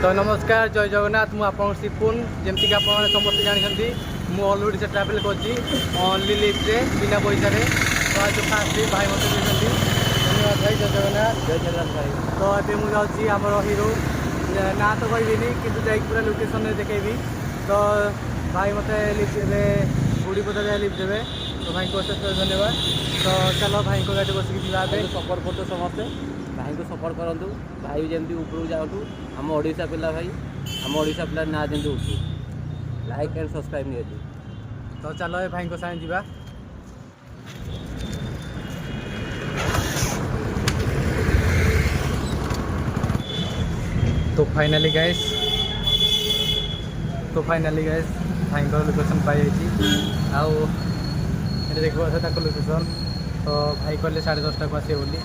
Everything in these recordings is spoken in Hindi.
तो नमस्कार जय जगन्नाथ मु आप सिपुन जमती आप समस्त जानते मु ऑल ओडिशा ट्रावेल करली लिफ्टे बिना पैसा तो आज फास्ट भाई मत धन्यवाद भाई जय जगन्नाथ भाई। तो ये मुझे आम हिरो ना तो कहबी कि पूरा लोकेशन देखेबी तो भाई मत गुड़ीपदा जाए लिफ्ट देवे तो भाई को धन्यवाद। तो चलो भाई को गाड़ी बसिक सपोर्ट करते समस्ते भाई को सपोर्ट करूँ भाई जमी ऊपर जाऊँ आम ओडिशा पिला भाई आम ओडिशा पिला ना जमी उठू लाइक एंड सब्सक्राइब नहीं। तो चलो ये भाई को साथ जा। तो फाइनाली गाइस भाई लोकेशन पाई आउ देख लोकेशन तो भाई कहले 10:30 को आसे बोली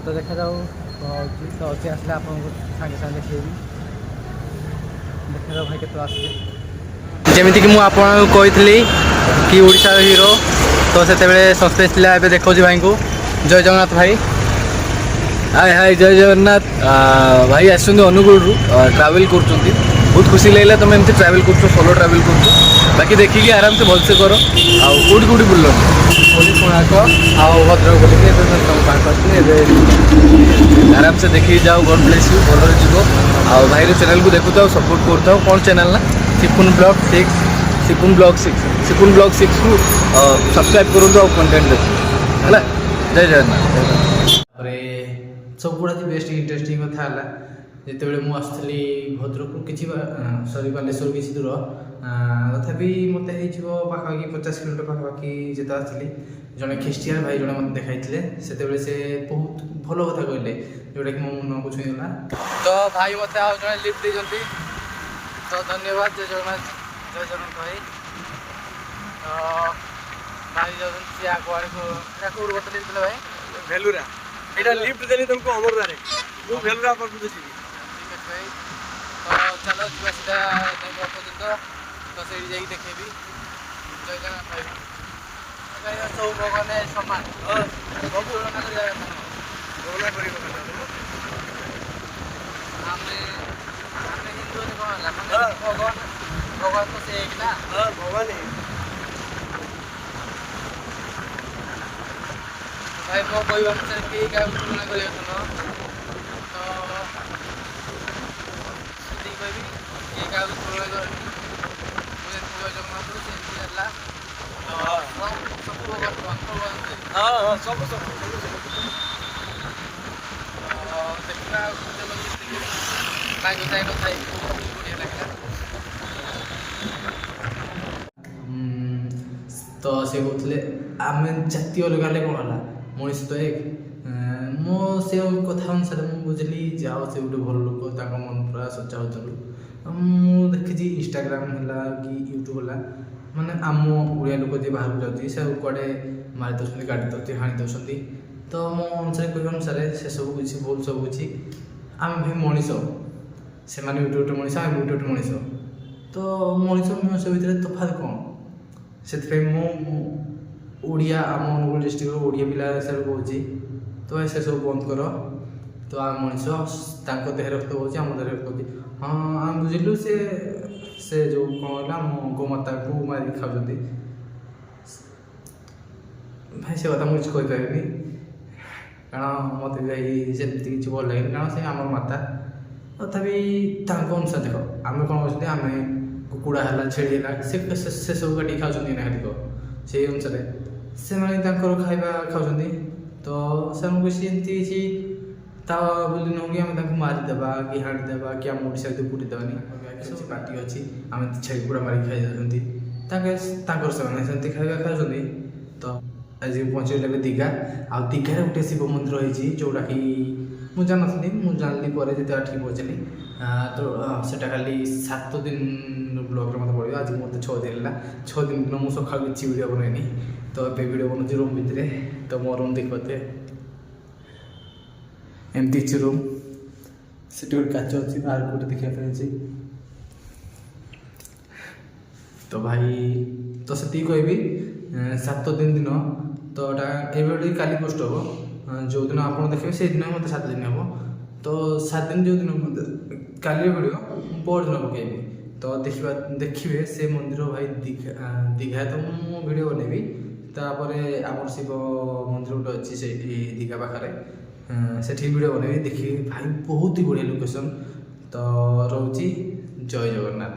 तो देखा जाऊ तो अच्छे आसले आप सागे सागे देखी देखा जाऊ भाई के आस जमीक कि मुझे कि ओडिशा हीरो तो से सस्पेंस था ए देखा भाई को जय जगन्नाथ भाई हाय हाय जय जगन्नाथ भाई आसुँच अनुगुल ट्रावेल कर बहुत खुशी लगे तुम एमती ट्रावेल कर सोलो ट्रावेल कर बाकी देखिए आराम से भलसे कर कौटी कौटी बुल पुरी कोणार्क आउ भद्रक बोलिए आराम से देखिए जाओ गॉड ब्लेस यू भल जीव आ भाई चैनल को देखु था सपोर्ट करता हूँ कौन चैनल ना सिपुन ब्लॉग 6 सिपुन ब्लॉग 6 को सब्सक्राइब करूँ कंटेंट देखो है जय जगन्नाथ। सब गुड़ा बेस्ट इंटरेस्टिंग कथा है जिते मुझे भद्रक किसी सरी बालेश्वर किसी दूर तथापि मत पाखापाखि 50 किलोमीटर पाखापाखि जिते आसली जड़े ख्रीस्टियान भाई जड़े मत देखाई से बहुत भल कथा कहले जोटा कि मो मन को छुईगला। तो भाई मत जड़े लिफ्ट देते तो धन्यवाद जय जगन्नाथ भाई। तो भाई जाऊँ आगे बता लिफ्ट भाई भेलुरा এটা লিফট দেলি तुमको अमरदारे वो भेलुरा पर बुझी ठीक है भाई। तो चलो जुआ सीधा देखो पर्यंत तो से जाई देखेबी जय जगन्नाथ भाई भाई सब भगवान समान सब तुलना कर जाए तुलना करी हमें हिंदू ने कहला माने भगवान तो से एक ना भगवान है भाई मो कोई अनुसार कि तुलना कर तो कहबी कि तुलना कर जगन्नाथ सब तो से कहते आम जाती अलग हेल्ले कौन है मनीष तो एक मो से कथा अनुसार मुझे बुझली जाओ से गोटे भल लोक मन पूरा सच्चा उतरू मुझे देखी इंस्टाग्राम है कि यूट्यूब है माने आम ओडिया लोक जी बाहर जाती से कड़े मारी दौरान गाड़ी दौर हाणी दौरान तो मो अनुसार कह अनुसार से सब किसी भूल सब किसी आम भाई मनीष से गोटे गोटे मनीष आम गोटे गोटे मनीष तो मनीष मनुष्य भितर तफात कौन से मो ओडिया आम अनुगुल डिस्ट्रिक्ट ओडिया पिला हिसाब से कहूँ तो से सब बंद कर तो आम मनीष देह रक्त हो आम देह रक्त हो हाँ आम बुझिलु से जो कौन है गोमाता को मारिक खाऊँ भाई से कथा मुझे कहीपरि कारण मत भाई से किसी भल लगे कारण से आम माता तथापि अनुसार देख आम कौन कर आम कुकुड़ा है छेड़ी है से सब काटिक खाऊँ ना से अनुसार से खाଇବା खाऊँ तो से किसी एमती किसी बोली नुह कि आम मारिदेवा कि हाणीदेवा कि आम ओडिशा भर पुटी देवानी किसी पार्टी अच्छी आम छेड़ी कुड़ा मारिक खाई जाती से खाଇବା खाऊँ। तो आज पहुँचल दीघा आ दीघार गोटे शिव मंदिर रही जोटा कि मुझे जानी मुझे जानली जिते पहुँचली तो सेटा खाली 7 दिन ब्लॉग मत पड़ो आज मत 6 दिन है 6 दिन दिन मुझे सका किसी वीडियो बनैनी तो ये वीडियो बनाऊँ रूम भितर तो मो रूम देखते एमती रूम से गोटे काच अच्छी बाहर गोटे देखापी तो भाई तो से कहबी 7 दिन तो ये काली पोस्ट हम जो दिन आप देखिए से दिन मत 7 दिन हम तो 7 दिन जो दिन କାଲି ଭିଡ଼ିଓ ପରଦିନ ପକାଇବି। ତ ଦେଖିବେ ସେ ମନ୍ଦିର ଭାଇ ଦୀଘା ତ ମୁଁ ଭିଡ଼ିଓ ବନେଇବି। ତାପରେ ଆମର ଶିବ ମନ୍ଦିର ଗୋଟେ ଅଛି ସେଇଠି ଦୀଘା ପାଖରେ, ସେଠି ଭିଡ଼ିଓ ବନେଇବି। ଦେଖିବେ ଭାଇ ବହୁତ ହି ବଢ଼ିଆ ଲୋକେସନ୍। ତ ରହୁଛି, ଜୟ ଜଗନ୍ନାଥ।